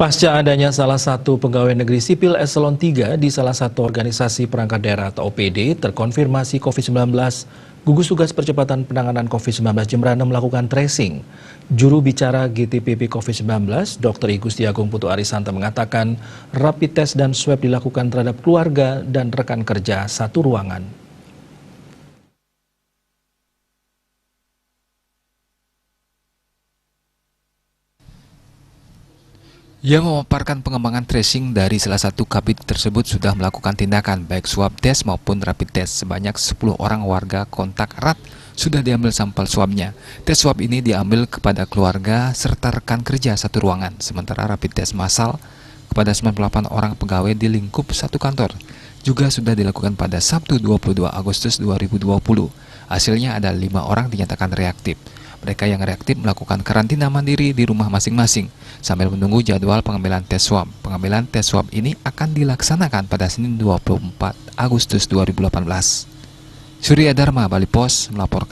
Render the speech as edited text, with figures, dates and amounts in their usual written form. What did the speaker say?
Pasca adanya salah satu pegawai negeri sipil eselon 3 di salah satu organisasi perangkat daerah atau OPD terkonfirmasi COVID-19, gugus tugas percepatan penanganan COVID-19 Jembrana melakukan tracing. Juru bicara GTPP COVID-19, Dr. I Gusti Agung Putu Arisanta mengatakan rapid test dan swab dilakukan terhadap keluarga dan rekan kerja satu ruangan. Yang memaparkan pengembangan tracing dari salah satu kabid tersebut sudah melakukan tindakan baik swab test maupun rapid test. Sebanyak 10 orang warga kontak erat sudah diambil sampel swabnya. Tes swab ini diambil kepada keluarga serta rekan kerja satu ruangan. Sementara rapid test massal kepada 98 orang pegawai di lingkup satu kantor juga sudah dilakukan pada Sabtu 22 Agustus 2020. Hasilnya ada 5 orang dinyatakan reaktif. Mereka yang reaktif melakukan karantina mandiri di rumah masing-masing sambil menunggu jadwal pengambilan tes swab. Pengambilan tes swab ini akan dilaksanakan pada Senin 24 Agustus 2018. Surya Dharma, Bali Pos melaporkan.